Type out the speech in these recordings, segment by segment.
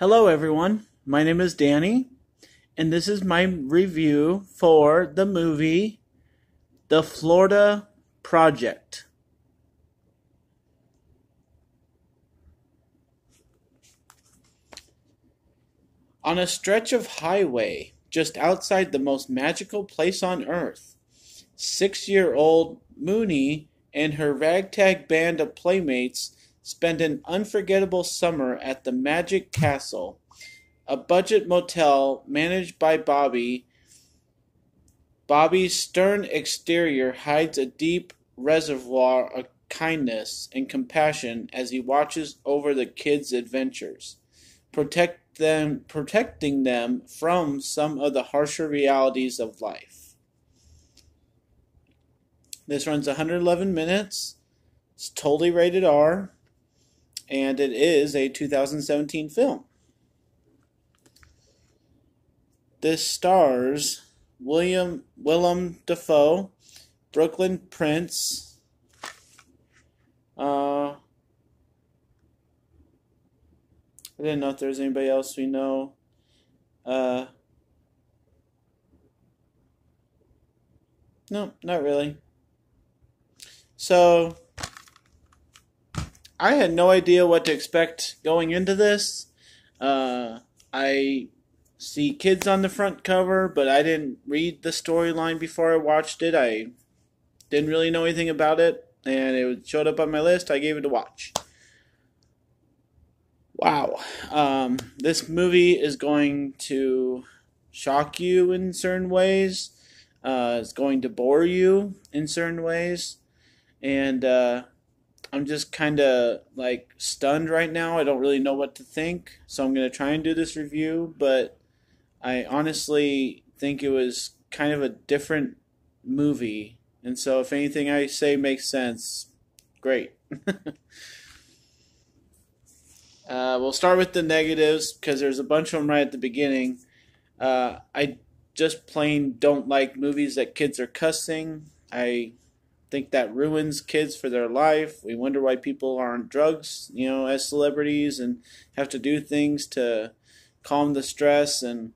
Hello, everyone. My name is Danny, and this is my review for the movie The Florida Project. On a stretch of highway just outside the most magical place on earth, 6-year-old Mooney and her ragtag band of playmates spend an unforgettable summer at the Magic Castle, a budget motel managed by Bobby. Bobby's stern exterior hides a deep reservoir of kindness and compassion as he watches over the kids' adventures, protecting them from some of the harsher realities of life. This runs 111 minutes. It's totally rated R, and it is a 2017 film. This stars Willem Dafoe, Brooklyn Prince, I didn't know if there's anybody else we know. No, not really. So, I had no idea what to expect going into this. I see kids on the front cover, but I didn't read the storyline before I watched it. I didn't really know anything about it, and it showed up on my list. I gave it a watch. Wow. This movie is going to shock you in certain ways. It's going to bore you in certain ways. And I'm just kind of like stunned right now. I don't really know what to think. So I'm going to try and do this review. But I honestly think it was kind of a different movie. And so if anything I say makes sense, great. We'll start with the negatives because there's a bunch of them right at the beginning. I just plain don't like movies that kids are cussing. I think that ruins kids for their life. We wonder why people are on drugs, as celebrities and have to do things to calm the stress. And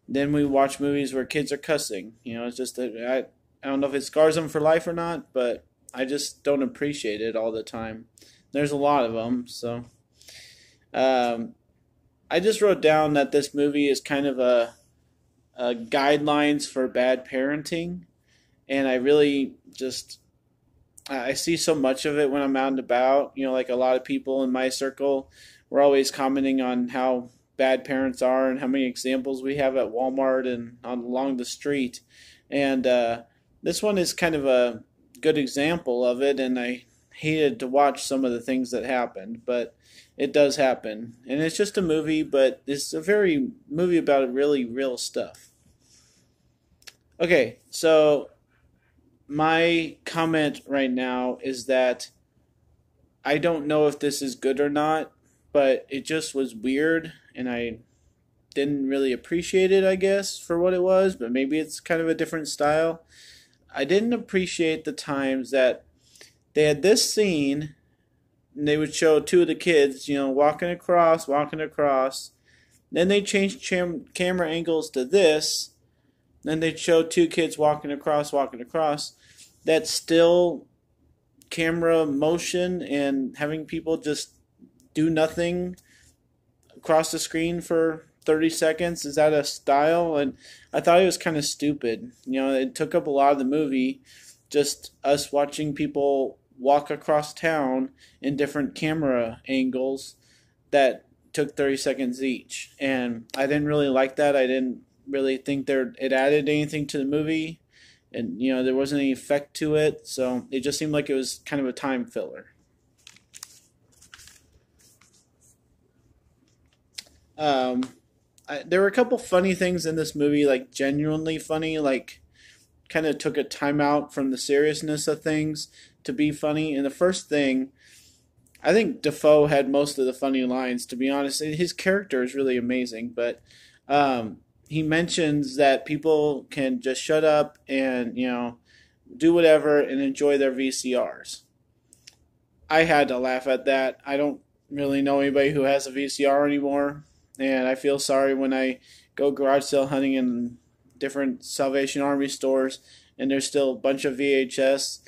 then we watch movies where kids are cussing. It's just that I don't know if it scars them for life or not, but I just don't appreciate it all the time. There's a lot of them, so. I just wrote down that this movie is kind of a guidelines for bad parenting, and I really just I see so much of it when I'm out and about. Like a lot of people in my circle, we're always commenting on how bad parents are and how many examples we have at Walmart and along the street, and this one is kind of a good example of it. And I hated to watch some of the things that happened, but it does happen. And it's just a movie, but it's a very movie about really real stuff. Okay, so my comment right now is that I don't know if this is good or not, but it just was weird, and I didn't really appreciate it, I guess, for what it was, but maybe it's kind of a different style. I didn't appreciate the times that they had this scene, and they would show two of the kids, walking across. Then they changed camera angles to this. Then they'd show two kids walking across. That's still camera motion and having people just do nothing across the screen for 30 seconds. Is that a style? And I thought it was kind of stupid. It took up a lot of the movie, just us watching people walk across town in different camera angles that took 30 seconds each. And I didn't really like that. I didn't really think it added anything to the movie. And, there wasn't any effect to it. So it just seemed like it was kind of a time filler. There were a couple funny things in this movie, like genuinely funny, like kind of took a time out from the seriousness of things to be funny. And the first thing, I think Dafoe had most of the funny lines, to be honest. His character is really amazing, but he mentions that people can just shut up and, do whatever and enjoy their VCRs. I had to laugh at that. I don't really know anybody who has a VCR anymore, and I feel sorry when I go garage sale hunting in different Salvation Army stores, and there's still a bunch of VHS.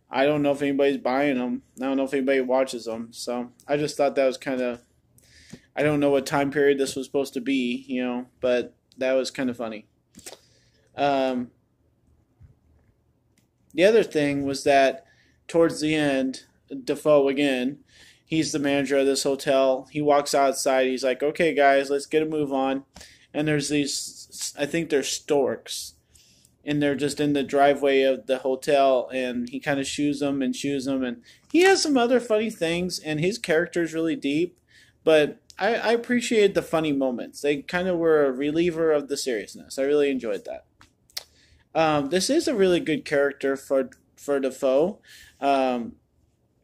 I don't know if anybody's buying them. I don't know if anybody watches them. So I just thought that was kind of, I don't know what time period this was supposed to be, but that was kind of funny. Um, the other thing was that towards the end, Defoe again, he's the manager of this hotel. He walks outside. He's like, "Okay, guys, let's get a move on." And there's these, I think they're storks, and they're just in the driveway of the hotel. And he kind of shoos them, and he has some other funny things. And his character is really deep, but I appreciated the funny moments. They kind of were a reliever of the seriousness. I really enjoyed that. This is a really good character for Defoe. Um,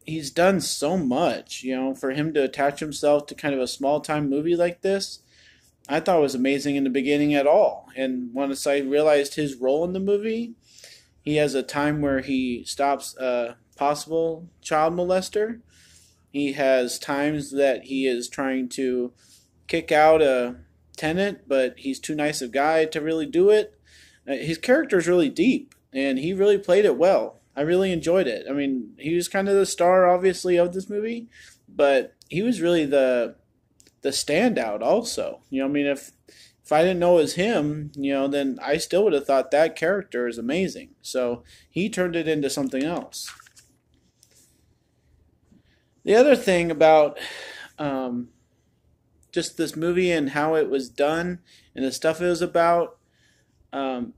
he's done so much, for him to attach himself to kind of a small time movie like this. I thought it was amazing in the beginning at all. And once I realized his role in the movie, he has a time where he stops a possible child molester. He has times that he is trying to kick out a tenant, but he's too nice a guy to really do it. His character is really deep, and he really played it well. I really enjoyed it. I mean, he was kind of the star, obviously, of this movie, but he was really the standout also. I mean, if I didn't know it was him, then I still would have thought that character is amazing. So he turned it into something else. The other thing about just this movie and how it was done and the stuff it was about, um,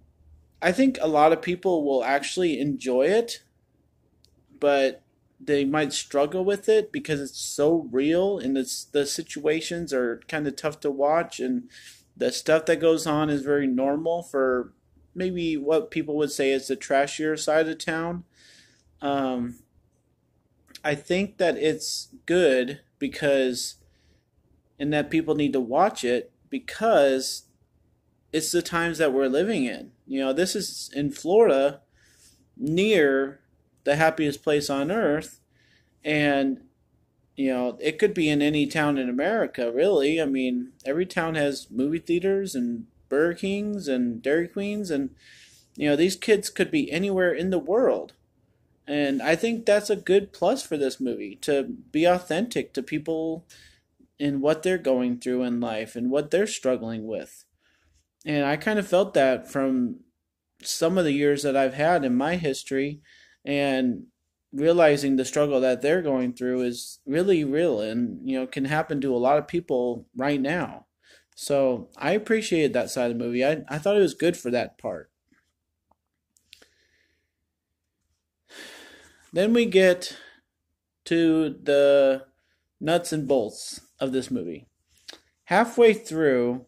I think a lot of people will actually enjoy it, but they might struggle with it because it's so real and the situations are kind of tough to watch, and the stuff that goes on is very normal for maybe what people would say is the trashier side of town. Um, I think that it's good because, and that people need to watch it because it's the times that we're living in. This is in Florida, near the happiest place on earth, and it could be in any town in America, really. I mean, every town has movie theaters and Burger Kings and Dairy Queens, and these kids could be anywhere in the world. And I think that's a good plus for this movie, to be authentic to people in what they're going through in life and what they're struggling with. And I kind of felt that from some of the years that I've had in my history, and realizing the struggle that they're going through is really real and, can happen to a lot of people right now. So I appreciated that side of the movie. I thought it was good for that part. Then we get to the nuts and bolts of this movie. Halfway through,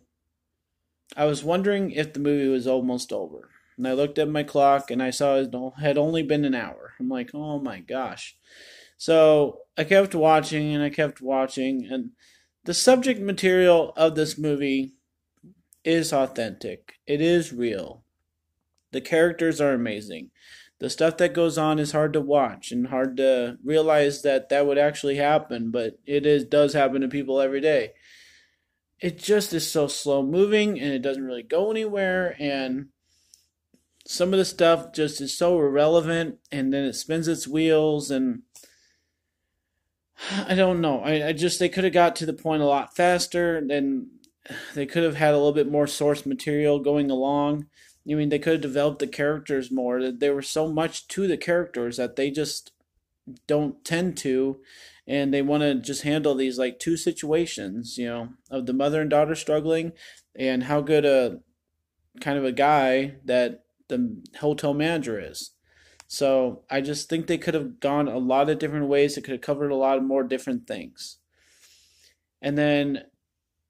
I was wondering if the movie was almost over. And I looked at my clock and I saw it had only been an hour. I'm like, oh my gosh. So I kept watching and I kept watching. And the subject material of this movie is authentic, it is real. The characters are amazing. The stuff that goes on is hard to watch and hard to realize that that would actually happen, but does happen to people every day. It just is so slow moving and it doesn't really go anywhere, and some of the stuff just is so irrelevant, and then it spins its wheels, and I don't know. I just, they could have got to the point a lot faster, and they could have had a little bit more source material going along. I mean, they could have developed the characters more. There was so much to the characters that they just don't tend to, and they want to just handle these like two situations, of the mother and daughter struggling, and how good a kind of a guy that the hotel manager is. So I just think they could have gone a lot of different ways. They could have covered a lot of more different things. And then,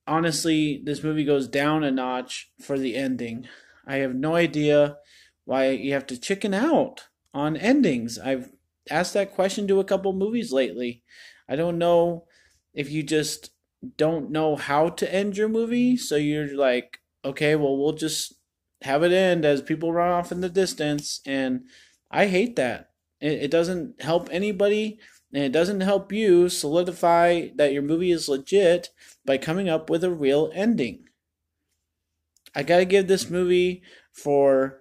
honestly, this movie goes down a notch for the ending. I have no idea why you have to chicken out on endings. I've asked that question to a couple movies lately. I don't know if you just don't know how to end your movie, so you're like, okay, well, we'll just have it end as people run off in the distance, and I hate that. It doesn't help anybody. And it doesn't help you solidify that your movie is legit by coming up with a real ending. I gotta give this movie for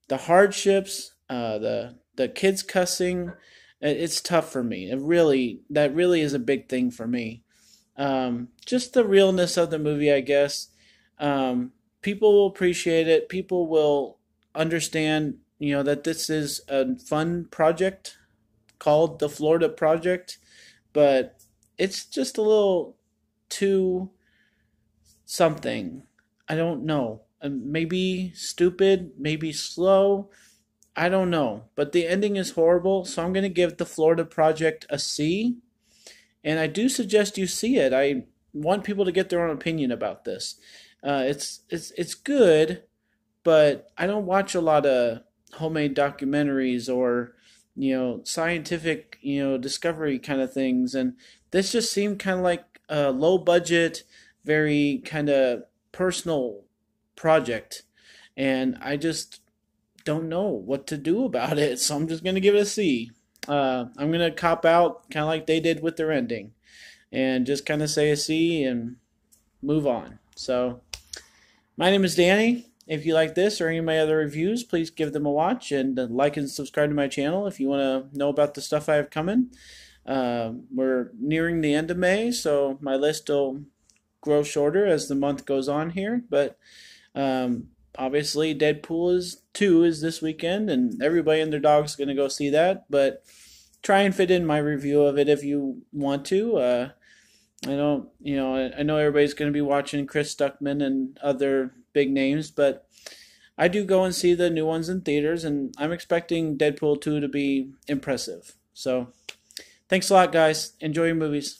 the hardships, the kids cussing. It's tough for me. That really is a big thing for me. Just the realness of the movie, I guess. People will appreciate it. People will understand, that this is a fun project called the Florida Project, but it's just a little too something. I don't know. Maybe stupid, maybe slow. I don't know. But the ending is horrible, so I'm going to give the Florida Project a C. And I do suggest you see it. I want people to get their own opinion about this. It's good, but I don't watch a lot of homemade documentaries or scientific discovery kind of things, and this just seemed kind of like a low budget, very kind of personal project, and I just don't know what to do about it. So I'm just gonna give it a C. I'm gonna cop out, kind of like they did with their ending, and just kind of say a C and move on. So my name is Danny. If you like this or any of my other reviews, please give them a watch and like and subscribe to my channel if you want to know about the stuff I have coming. We're nearing the end of May, so my list will grow shorter as the month goes on here. But obviously, Deadpool 2 is this weekend, and everybody and their dog's going to go see that. But try and fit in my review of it if you want to. I don't, I know everybody's going to be watching Chris Stuckman and other big names, but I do go and see the new ones in theaters, and I'm expecting Deadpool 2 to be impressive. So, thanks a lot, guys. Enjoy your movies.